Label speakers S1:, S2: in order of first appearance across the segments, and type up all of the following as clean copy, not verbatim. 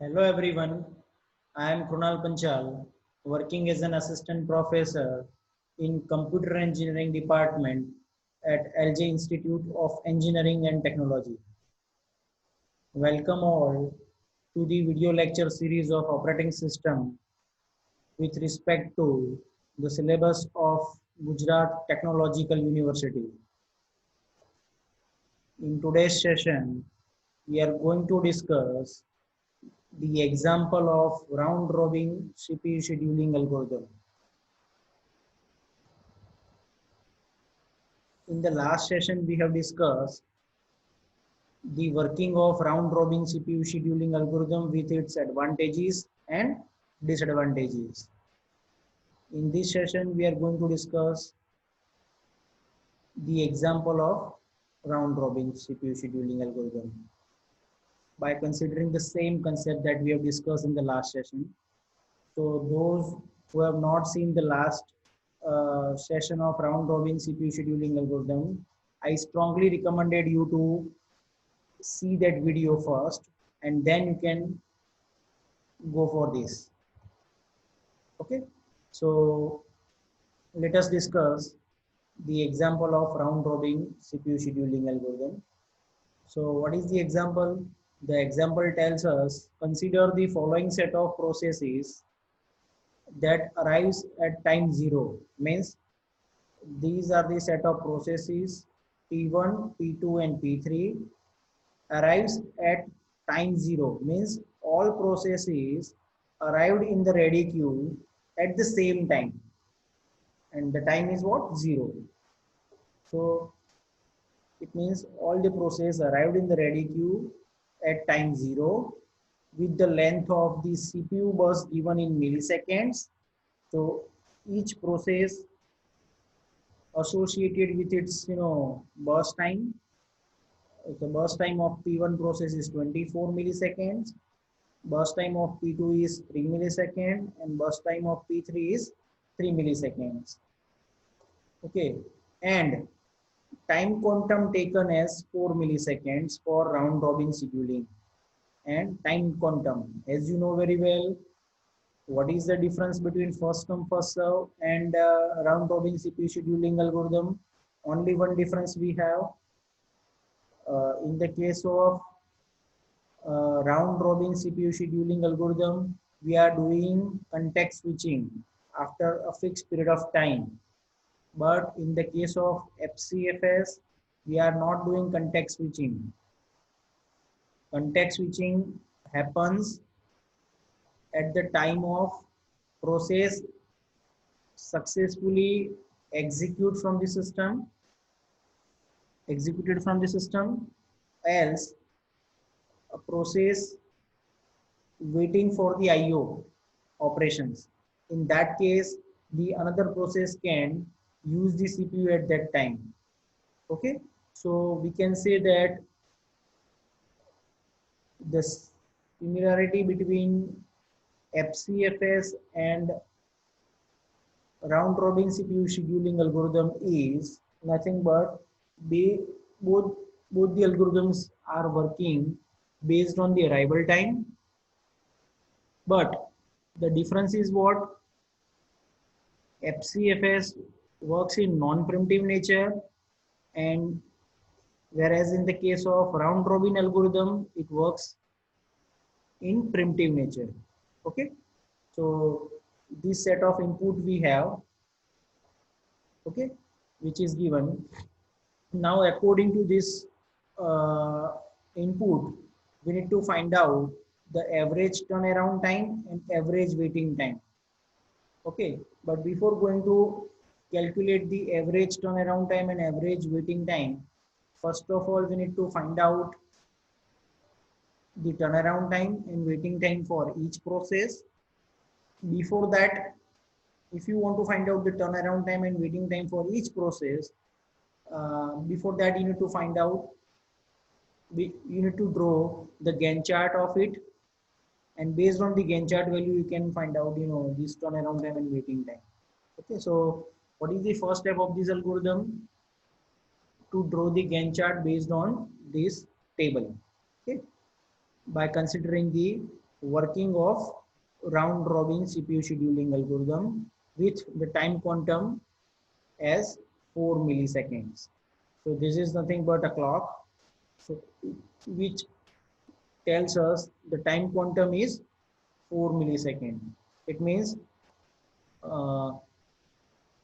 S1: Hello everyone, I am Krunal Panchal, working as an assistant professor in Computer Engineering Department at LJ Institute of Engineering and Technology. Welcome all to the video lecture series of operating system with respect to the syllabus of Gujarat Technological University. In today's session, we are going to discuss the example of round robin CPU scheduling algorithm. In the last session, we have discussed the working of round robin CPU scheduling algorithm with its advantages and disadvantages. In this session, we are going to discuss the example of round robin CPU scheduling algorithm by considering the same concept that we have discussed in the last session. So those who have not seen the last session of round robin CPU scheduling algorithm, I strongly recommended you to see that video first and then you can go for this. Okay, so let us discuss the example of round robin CPU scheduling algorithm. So what is the example? The example tells us consider the following set of processes that arrives at time 0. Means these are the set of processes P1, P2 and P3 arrives at time 0. Means all processes arrived in the ready queue at the same time, and the time is what? 0. So it means all the process arrived in the ready queue at time 0 with the length of the CPU bus given in milliseconds. So each process associated with its burst time. The burst time of P1 process is 24 milliseconds, burst time of P2 is 3 milliseconds, and burst time of P3 is 3 milliseconds. Okay, and time quantum taken as 4 milliseconds for round robin scheduling. And time quantum, as you know very well, what is the difference between first come first serve and round robin CPU scheduling algorithm? Only one difference we have. In the case of round robin CPU scheduling algorithm, we are doing context switching after a fixed period of time. But in the case of FCFS, we are not doing context switching. Context switching happens at the time of process successfully executed from the system, else a process waiting for the IO operations. In that case, the another process can use the CPU at that time. Okay, so we can say that the similarity between FCFS and round robin CPU scheduling algorithm is nothing but they both both the algorithms are working based on the arrival time, but the difference is what? FCFS works in non-preemptive nature, and whereas in the case of round robin algorithm, it works in preemptive nature. Okay, so this set of input we have, okay, which is given. Now, according to this input, we need to find out the average turnaround time and average waiting time. Okay, but before going to calculate the average turnaround time and average waiting time, first of all, we need to find out the turnaround time and waiting time for each process. Before that, if you want to find out the turnaround time and waiting time for each process, before that you need to find out, you need to draw the Gantt chart of it, and based on the Gantt chart value, you can find out this turnaround time and waiting time. Okay, so what is the first step of this algorithm? To draw the Gantt chart based on this table. Okay, by considering the working of round robin CPU scheduling algorithm with the time quantum as 4 milliseconds. So this is nothing but a clock, so which tells us the time quantum is 4 milliseconds. It means uh,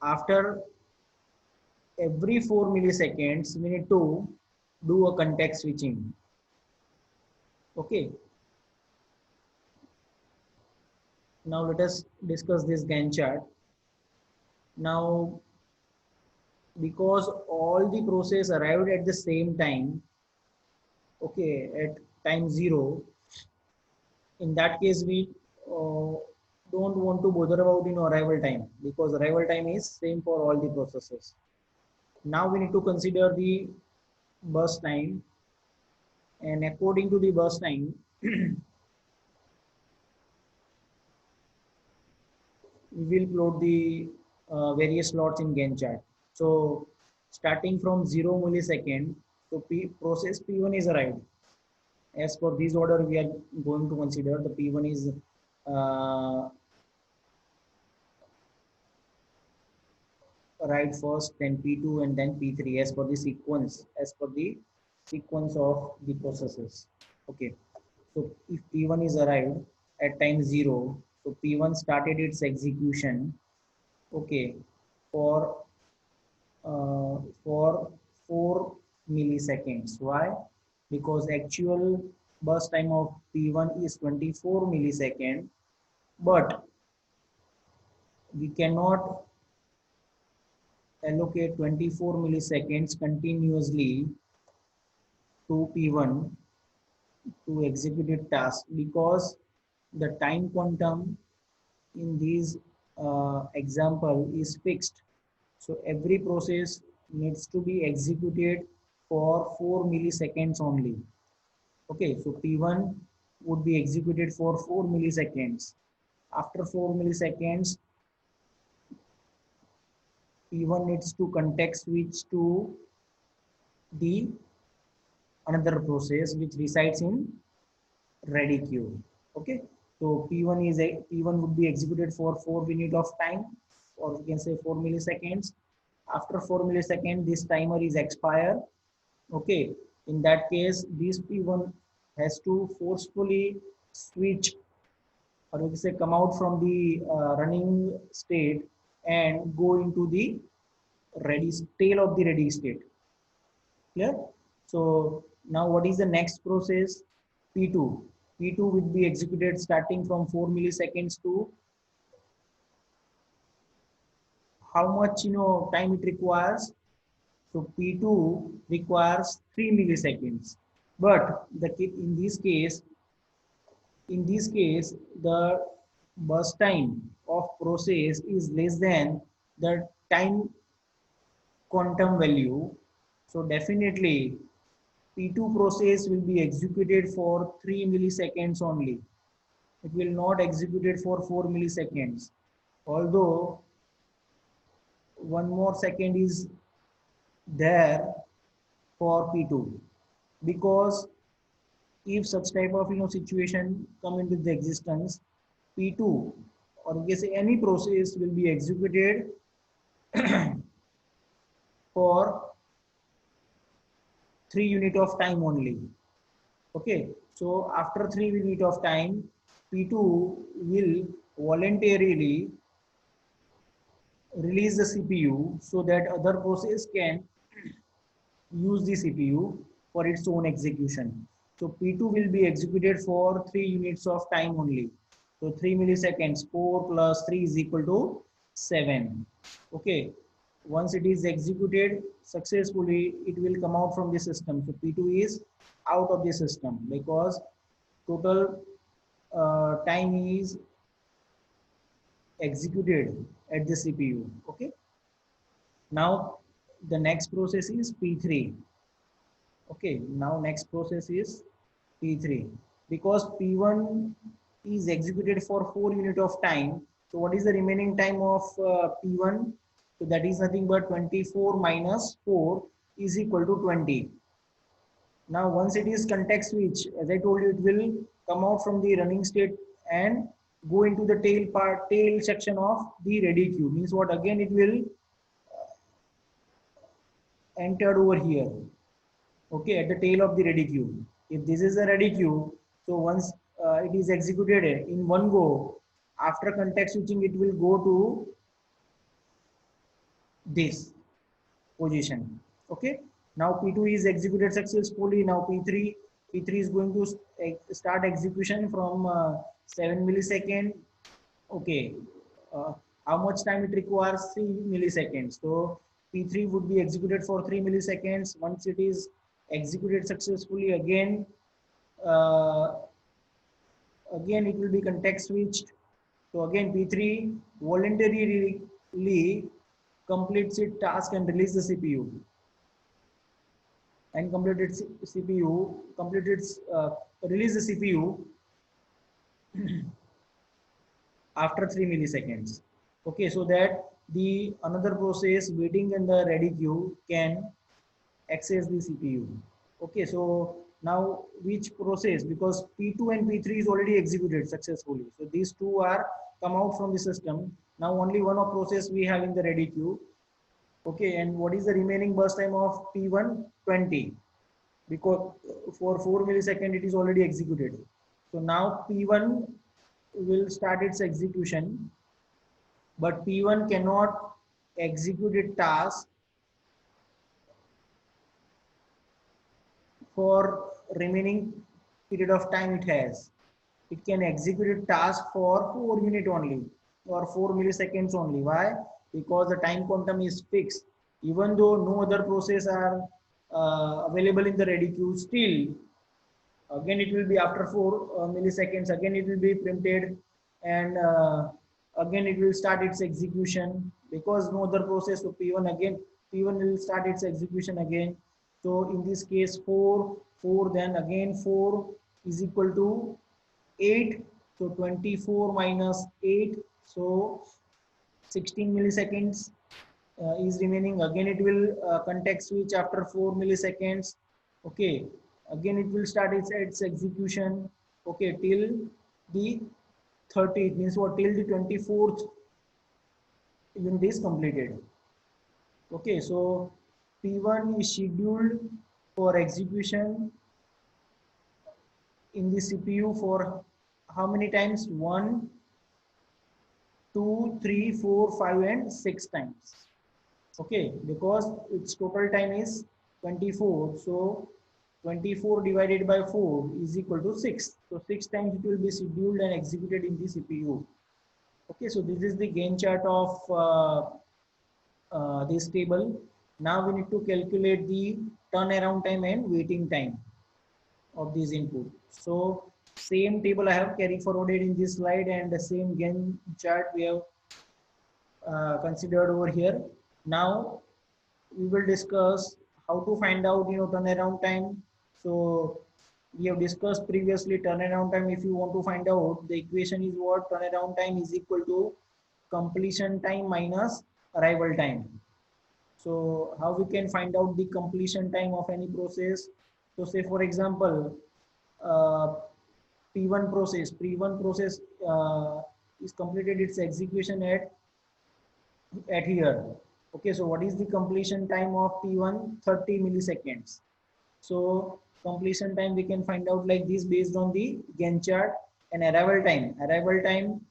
S1: after every 4 milliseconds, we need to do a context switching. Okay. Now let us discuss this Gantt chart. Now, because all the process arrived at the same time, okay, at time 0, in that case, we don't want to bother about arrival time, because arrival time is same for all the processes. Now we need to consider the burst time, and according to the burst time, we will plot the various slots in Gantt chart. So starting from 0 millisecond, so process P1 is arrived. As per this order, we are going to consider the P1 is arrived first, then P2, and then P3 as per the sequence, of the processes. Okay. So if P1 is arrived at time 0, so P1 started its execution, okay, for for 4 milliseconds. Why? Because actual burst time of P1 is 24 millisecond, but we cannot allocate 24 milliseconds continuously to P1 to execute a task, because the time quantum in this example is fixed. So every process needs to be executed for 4 milliseconds only. Okay, so P1 would be executed for 4 milliseconds. After 4 milliseconds, P1 needs to context switch to the another process which resides in ready queue. Okay, so P1 would be executed for 4 unit of time, or we can say 4 milliseconds. After 4 milliseconds, this timer is expired. Okay, in that case, this P1 has to forcefully switch, or we can say come out from the running state and go into the ready tail of the ready state. Clear? So now what is the next process? P2. P2 will be executed starting from 4 milliseconds to how much time it requires. So P2 requires 3 milliseconds. But in this case, the burst time of process is less than the time quantum value. So definitely P2 process will be executed for 3 milliseconds only. It will not execute it for 4 milliseconds. Although one more second is there for P2, because if such type of situation come into the existence, P2, or we can say any process, will be executed for 3 unit of time only. Okay, so after 3 unit of time, P2 will voluntarily release the CPU so that other process can use the CPU for its own execution. So P2 will be executed for 3 units of time only. So 3 milliseconds, 4 plus 3 is equal to 7. Okay. Once it is executed successfully, it will come out from the system. So P2 is out of the system because total time is executed at the CPU. Okay. Now the next process is P3. Okay, now next process is P3. Because P1 is executed for 4 unit of time. So what is the remaining time of P1? So that is nothing but 24 minus 4 is equal to 20. Now once it is context switch, as I told you, it will come out from the running state and go into the tail section of the ready queue. Means what? Again it will enter over here, okay, at the tail of the ready queue. If this is a ready queue, so once it is executed in one go, after context switching it will go to this position. Okay, now P2 is executed successfully. Now P3 is going to start execution from 7 millisecond. Okay, uh, how much time it requires? 3 milliseconds. So P3 would be executed for 3 milliseconds. Once it is executed successfully, uh, again it will be context switched. So again P3 voluntarily completes its task and release the CPU, and release the CPU after 3 milliseconds. Okay, so that the another process waiting in the ready queue can access the CPU. Okay, so now which process, because P2 and P3 is already executed successfully. So these two are come out from the system. Now only one of process we have in the ready queue. Okay, and what is the remaining burst time of P1? 20, because for 4 millisecond it is already executed. So now P1 will start its execution, but P1 cannot execute a task for remaining period of time it has. It can execute a task for 4 minutes only or 4 milliseconds only. Why? Because the time quantum is fixed. Even though no other process are available in the ready queue, still again it will be after 4 milliseconds, again it will be printed, and again it will start its execution because no other process. So P1 will start its execution again. So in this case 4 then again 4 is equal to 8. So 24 minus 8, so 16 milliseconds is remaining. Again it will context switch after 4 milliseconds. Okay, again it will start its execution, okay, till the 30th, means what, till the 24th unit is completed. Okay, so P1 is scheduled for execution in the CPU for how many times? 1, 2, 3, 4, 5 and 6 times. Okay, because its total time is 24, so 24 divided by 4 is equal to 6. So 6 times it will be scheduled and executed in the CPU. Okay, so this is the Gantt chart of this table. Now we need to calculate the turnaround time and waiting time of this input. So same table I have carried forwarded in this slide, and the same Gantt chart we have considered over here. Now we will discuss how to find out turnaround time. So we have discussed previously turnaround time. If you want to find out, the equation is what? Turnaround time is equal to completion time minus arrival time. So how we can find out the completion time of any process? So say for example, uh, P1 process is completed its execution at here. Okay, so what is the completion time of P1? 30 milliseconds. So completion time we can find out like this based on the Gantt chart. And arrival time. Arrival time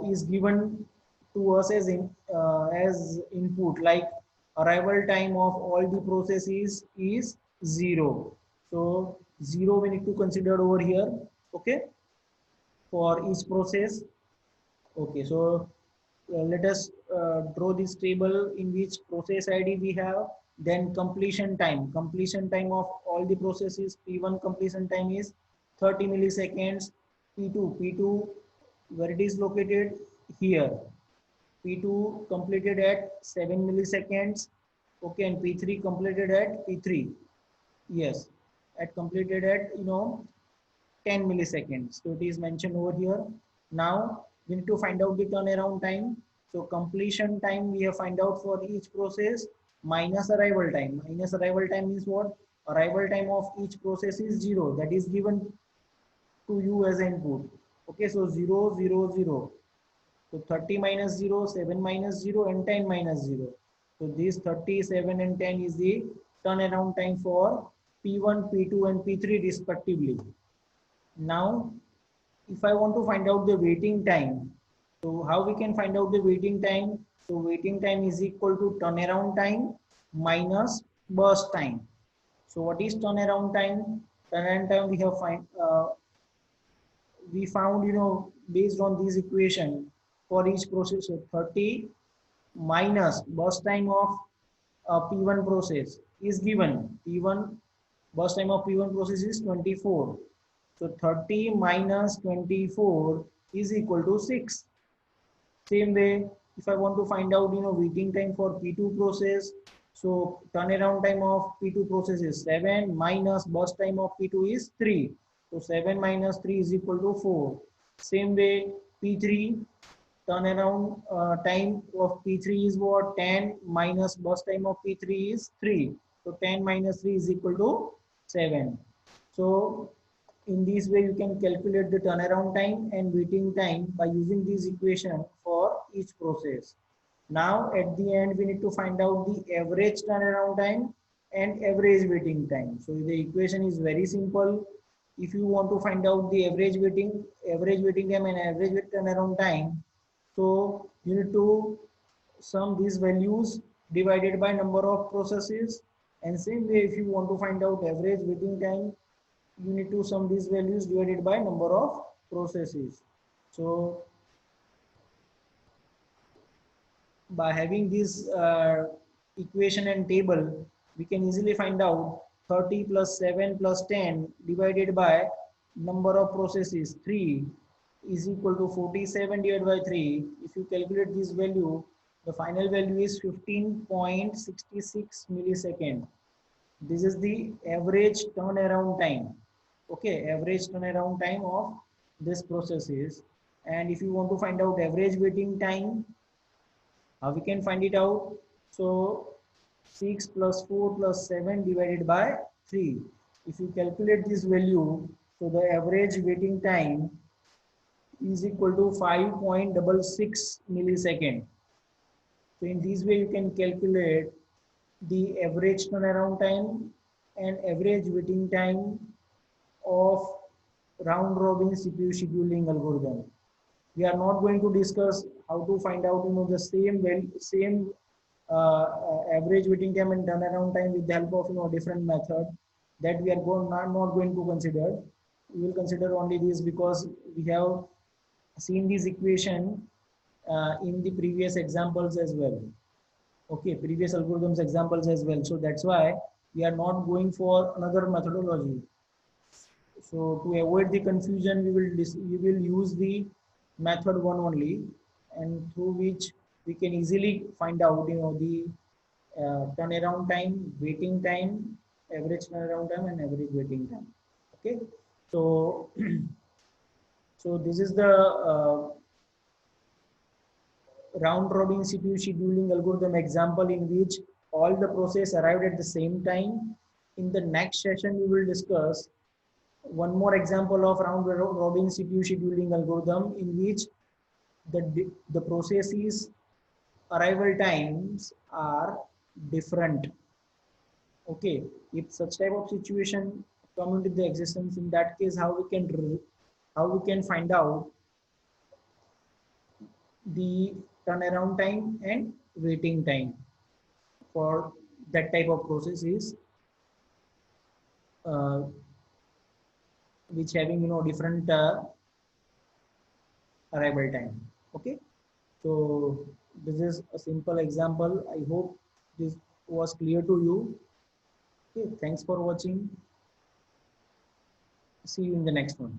S1: is given to us as input, like arrival time of all the processes is 0. So 0 we need to consider over here. Okay, for each process. Okay, so let us draw this table in which process ID we have, then completion time. Completion time of all the processes, P1 completion time is 30 milliseconds. P2, where it is located? Here. P2 completed at 7 milliseconds. Okay, and P3 completed at P3. Yes, at completed at 10 milliseconds. So it is mentioned over here. Now we need to find out the turnaround time. So completion time we have find out for each process minus arrival time. Minus arrival time is what? Arrival time of each process is 0. That is given to u as input. Okay, so 0, 0, 0. So 30 minus 0, 7 minus 0, and 10 minus 0. So this 37 and 10 is the turnaround time for P1, P2, and P3 respectively. Now, if I want to find out the waiting time, so how we can find out the waiting time? So waiting time is equal to turnaround time minus burst time. So what is turnaround time? Turnaround time we found, based on this equation for each process. So 30 minus burst time of P1 process is given. P1 burst time of P1 process is 24. So 30 minus 24 is equal to 6. Same way, if I want to find out, waiting time for P2 process, so turnaround time of P2 process is 7 minus burst time of P2 is 3. So 7 minus 3 is equal to 4. Same way, P3 turnaround time of P3 is what? 10 minus burst time of P3 is 3. So 10 minus 3 is equal to 7. So in this way, you can calculate the turnaround time and waiting time by using this equation for each process. Now, at the end, we need to find out the average turnaround time and average waiting time. So the equation is very simple. If you want to find out the average waiting time and average turnaround time, so you need to sum these values divided by number of processes. And same way, if you want to find out average waiting time, you need to sum these values divided by number of processes. So by having this equation and table, we can easily find out 30 plus 7 plus 10 divided by number of processes 3 is equal to 47 divided by 3. If you calculate this value, the final value is 15.66 millisecond. This is the average turnaround time. Okay, average turnaround time of this process is. And if you want to find out average waiting time, how we can find it out? So 6 plus 4 plus 7 divided by 3. If you calculate this value, so the average waiting time is equal to 5.66 millisecond. So in this way, you can calculate the average turnaround time and average waiting time of round robin CPU scheduling algorithm. We are not going to discuss how to find out the same average waiting time and turnaround time with the help of different method that we are not going to consider. We will consider only this because we have seen this equation in the previous examples as well. Okay, previous algorithms examples as well. So that's why we are not going for another methodology. So to avoid the confusion, we will use the method one only, and through which we can easily find out the turnaround time, waiting time, average turnaround time, and average waiting time. Okay, so so this is the round robin CPU scheduling algorithm example in which all the process arrived at the same time. In the next session, we will discuss one more example of round robin CPU scheduling algorithm in which the processes arrival times are different. Okay, if such type of situation come into the existence, in that case, how we can find out the turnaround time and waiting time for that type of processes uh, which having different arrival time. Okay, so this is a simple example. I hope this was clear to you. Okay, thanks for watching. See you in the next one.